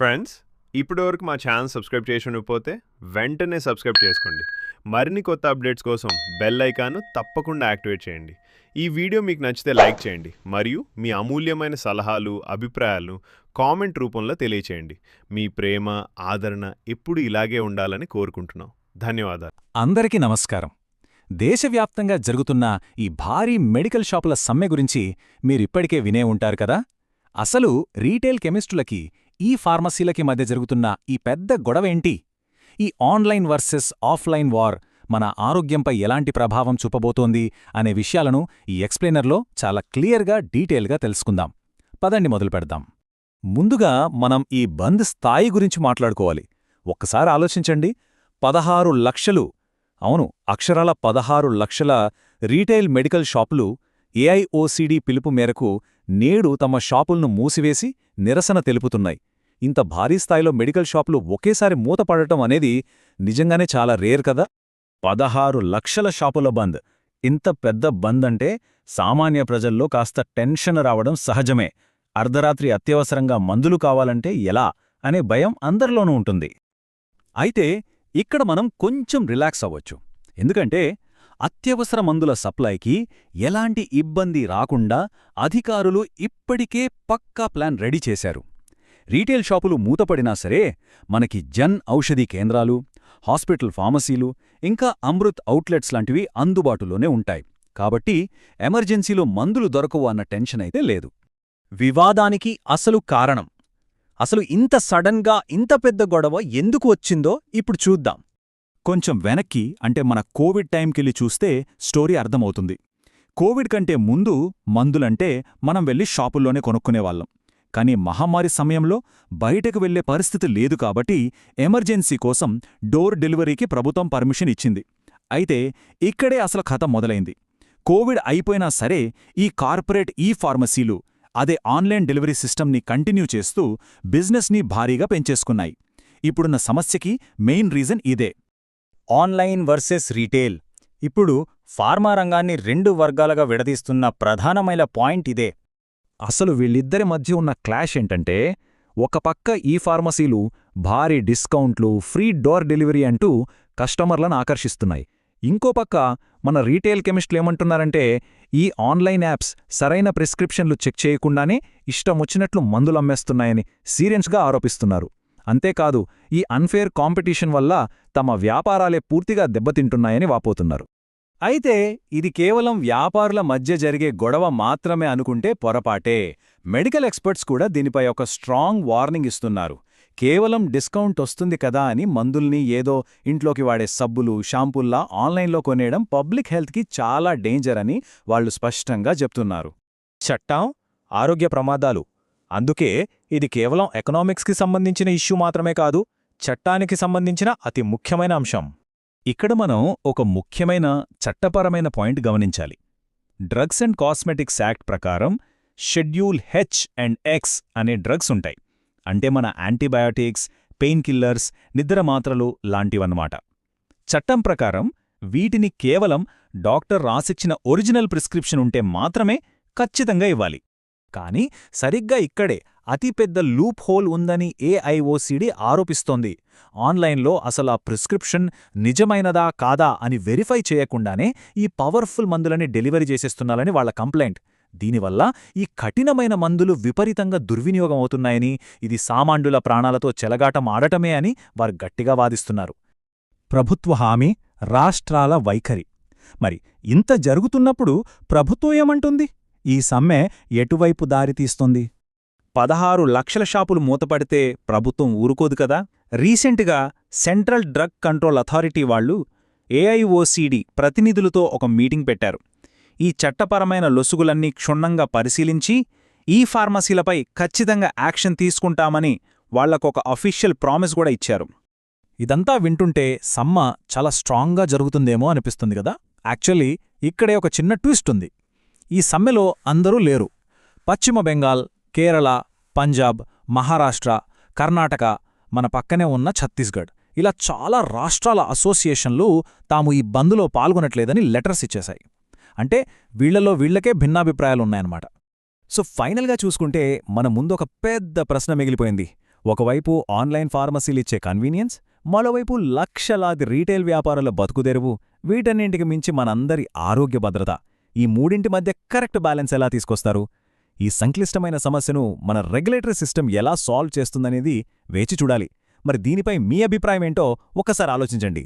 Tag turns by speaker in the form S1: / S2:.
S1: Friends, ఇప్పటివరకు మా channel subscribe చేసి ఉండకపోతే వెంటనే సబ్స్క్రైబ్ చేసుకోండి. మరిన్ని కొత్త అప్డేట్స్ కోసం బెల్ ఐకాన్ను తప్పకుండా యాక్టివేట్ చేయండి. ఈ వీడియో మీకు నచ్చితే లైక్ చేయండి మరియు మీ అమూల్యమైన సలహాలు, అభిప్రాయాలు కామెంట్ రూపంలో తెలియచేయండి. మీ ప్రేమ, ఆదరణ ఎప్పుడు ఇలాగే ఉండాలని కోరుకుంటున్నాం. ధన్యవాదాలు.
S2: అందరికీ నమస్కారం. దేశవ్యాప్తంగా జరుగుతున్న ఈ భారీ మెడికల్ షాపుల సమ్మె గురించి మీరిప్పటికే వినే ఉంటారు కదా. అసలు రీటైల్ కెమిస్టులకి, ఈ ఫార్మసీలకి మధ్య జరుగుతున్న ఈ పెద్ద గొడవేంటి? ఈ ఆన్లైన్ వర్సెస్ ఆఫ్లైన్ వార్ మన ఆరోగ్యంపై ఎలాంటి ప్రభావం చూపబోతోంది అనే విషయాలను ఈ ఎక్స్ప్లెయినర్లో చాలా క్లియర్గా, డీటెయిల్గా తెలుసుకుందాం. పదండి మొదలుపెడదాం. ముందుగా మనం ఈ బంద్ స్థాయి గురించి మాట్లాడుకోవాలి. ఒక్కసారి ఆలోచించండి. 16 లక్షలు, అవును, అక్షరాల 16 లక్షల రీటైల్ మెడికల్ షాపులు ఏఐఓసీడీ పిలుపు మేరకు నేడు తమ షాపులను మూసివేసి నిరసన తెలుపుతున్నాయి. ఇంత భారీ స్థాయిలో మెడికల్ షాపులు ఒకేసారి మూతపడటం అనేది నిజంగానే చాలా రేర్ కదా. 16 లక్షల షాపుల బంద్. ఇంత పెద్ద బంద్ అంటే సామాన్య ప్రజల్లో కాస్త టెన్షన్ రావడం సహజమే. అర్ధరాత్రి అత్యవసరంగా మందులు కావాలంటే ఎలా అనే భయం అందరిలోనూ ఉంటుంది. అయితే ఇక్కడ మనం కొంచెం రిలాక్స్ అవ్వచ్చు. ఎందుకంటే అత్యవసర మందుల సప్లైకి ఎలాంటి ఇబ్బంది రాకుండా అధికారులు ఇప్పటికే పక్కా ప్లాన్ రెడీ చేశారు. రీటైల్ షాపులు మూతపడినా సరే మనకి జన్ ఔషధీ కేంద్రాలు, హాస్పిటల్ ఫార్మసీలు, ఇంకా అమృత్ అవుట్లెట్స్ లాంటివి అందుబాటులోనే ఉంటాయి. కాబట్టి ఎమర్జెన్సీలో మందులు దొరకవు అన్న టెన్షన్ అయితే లేదు. వివాదానికి అసలు కారణం, అసలు ఇంత సడన్గా ఇంత పెద్ద గొడవ ఎందుకు వచ్చిందో ఇప్పుడు చూద్దాం. కొంచెం వెనక్కి, అంటే మన కోవిడ్ టైంకెళ్ళి చూస్తే స్టోరీ అర్థమవుతుంది. కోవిడ్ కంటే ముందు మందులంటే మనం వెళ్లి షాపుల్లోనే కొనుక్కునేవాళ్ళం. కానీ మహమ్మారి సమయంలో బయటకు వెళ్లే పరిస్థితి లేదు కాబట్టి ఎమర్జెన్సీ కోసం డోర్ డెలివరీకి ప్రభుత్వం పర్మిషన్ ఇచ్చింది. అయితే ఇక్కడే అసలు కథ మొదలైంది. కోవిడ్ అయిపోయినా సరే ఈ కార్పొరేట్ ఫార్మసీలు అదే ఆన్లైన్ డెలివరీ సిస్టమ్ని కంటిన్యూ చేస్తూ బిజినెస్ని భారీగా పెంచేసుకున్నాయి. ఇప్పుడున్న సమస్యకి మెయిన్ రీజన్ ఇదే, ఆన్లైన్ వర్సెస్ రీటైల్. ఇప్పుడు ఫార్మా రంగాన్ని 2 వర్గాలుగా విడదీస్తున్న ప్రధానమైన పాయింట్ ఇదే. అసలు వీళ్ళిద్దరి మధ్య ఉన్న క్లాష్ ఏంటంటే, ఒక పక్క ఈ ఫార్మసీలు భారీ డిస్కౌంట్లు, ఫ్రీ డోర్ డెలివరీ అంటూ కస్టమర్లను ఆకర్షిస్తున్నాయి. ఇంకో పక్క మన రీటైల్ కెమిస్టులేమంటున్నారంటే, ఈ ఆన్లైన్ యాప్స్ సరైన ప్రిస్క్రిప్షన్లు చెక్ చేయకుండానే ఇష్టమొచ్చినట్లు మందులమ్మేస్తున్నాయని సీరియస్గా ఆరోపిస్తున్నారు. అంతేకాదు, ఈ అన్ఫేర్ కాంపిటీషన్ వల్ల తమ వ్యాపారాలే పూర్తిగా దెబ్బతింటున్నాయని వాపోతున్నారు. అయితే ఇది కేవలం వ్యాపారుల మధ్య జరిగే గొడవ మాత్రమే అనుకుంటే పొరపాటే. మెడికల్ ఎక్స్పర్ట్స్ కూడా దీనిపై ఒక స్ట్రాంగ్ వార్నింగ్ ఇస్తున్నారు. కేవలం డిస్కౌంట్ వస్తుంది కదా అని మందుల్ని ఏదో ఇంట్లోకి వాడే సబ్బులు, షాంపూల్లా ఆన్లైన్లో కొనేయడం పబ్లిక్ హెల్త్కి చాలా డేంజర్ అని వాళ్లు స్పష్టంగా చెప్తున్నారు. చట్టం, ఆరోగ్య ప్రమాదాలు. అందుకే ఇది కేవలం ఎకనామిక్స్కి సంబంధించిన ఇష్యూ మాత్రమే కాదు, చట్టానికి సంబంధించిన అతి ముఖ్యమైన అంశం. ఇక్కడ మనం ఒక ముఖ్యమైన చట్టపరమైన పాయింట్ గమనించాలి. డ్రగ్స్ అండ్ కాస్మెటిక్స్ యాక్ట్ ప్రకారం షెడ్యూల్ హెచ్ అండ్ ఎక్స్ అనే డ్రగ్స్ ఉంటాయి. అంటే మన యాంటీబయాటిక్స్, పెయిన్ కిల్లర్స్, నిద్ర మాత్రలు లాంటివన్నమాట. చట్టం ప్రకారం వీటిని కేవలం డాక్టర్ రాసిచ్చిన ఒరిజినల్ ప్రిస్క్రిప్షన్ ఉంటే మాత్రమే ఖచ్చితంగా ఇవ్వాలి. కానీ సరిగ్గా ఇక్కడే అతిపెద్ద లూప్ హోల్ ఉందని ఏఐఓసీడీ ఆరోపిస్తోంది. ఆన్లైన్లో అసలు ఆ ప్రిస్క్రిప్షన్ నిజమైనదా కాదా అని వెరిఫై చేయకుండానే ఈ పవర్ఫుల్ మందులని డెలివరీ చేసేస్తున్నారని వాళ్ల కంప్లైంట్. దీనివల్ల ఈ కఠినమైన మందులు విపరీతంగా దుర్వినియోగం అవుతున్నాయని, ఇది సామాన్యుల ప్రాణాలతో చెలగాటం ఆడటమే అని వారు గట్టిగా వాదిస్తున్నారు. ప్రభుత్వ హామీ, రాష్ట్రాల వైఖరి. మరి ఇంత జరుగుతున్నప్పుడు ప్రభుత్వం ఏమంటుంది? ఈ సమ్మె ఎటువైపు దారితీస్తుంది? 16 లక్షల షాపులు మూతపడితే ప్రభుత్వం ఊరుకోదు కదా. రీసెంట్గా సెంట్రల్ డ్రగ్ కంట్రోల్ అథారిటీ వాళ్లు ఏఐఓసీడీ ప్రతినిధులతో ఒక మీటింగ్ పెట్టారు. ఈ చట్టపరమైన లొసుగులన్నీ క్షుణ్ణంగా పరిశీలించి ఈ ఫార్మసీలపై ఖచ్చితంగా యాక్షన్ తీసుకుంటామని వాళ్లకొక అఫీషియల్ ప్రామిస్ కూడా ఇచ్చారు. ఇదంతా వింటుంటే సమ్మె చాలా స్ట్రాంగ్గా జరుగుతుందేమో అనిపిస్తుంది కదా. యాక్చువల్లీ ఇక్కడే ఒక చిన్న ట్విస్ట్ ఉంది. ఈ సమ్మెలో అందరూ లేరు. పశ్చిమ బెంగాల్, కేరళ, పంజాబ్, మహారాష్ట్ర, కర్ణాటక, మన పక్కనే ఉన్న ఛత్తీస్గఢ్, ఇలా చాలా రాష్ట్రాల అసోసియేషన్లు తాము ఈ బంద్లో పాల్గొనట్లేదని లెటర్స్ ఇచ్చేశాయి. అంటే వీళ్లకే భిన్నాభిప్రాయాలున్నాయన్నమాట. సో ఫైనల్గా చూసుకుంటే మన ముందు ఒక పెద్ద ప్రశ్న మిగిలిపోయింది. ఒకవైపు ఆన్లైన్ ఫార్మసీలిచ్చే కన్వీనియన్స్, మరోవైపు లక్షలాది రీటైల్ వ్యాపారుల బతుకుదెరువు, వీటన్నింటికి మించి మనందరి ఆరోగ్య భద్రత. ఈ మూడింటి మధ్య కరెక్ట్ బ్యాలెన్స్ ఎలా తీసుకొస్తారు? ఈ సంక్లిష్టమైన సమస్యను మన రెగ్యులేటరీ సిస్టమ్ ఎలా సాల్వ్ చేస్తుందనేది వేచి చూడాలి. మరి దీనిపై మీ అభిప్రాయమేంటో ఒక్కసారి ఆలోచించండి.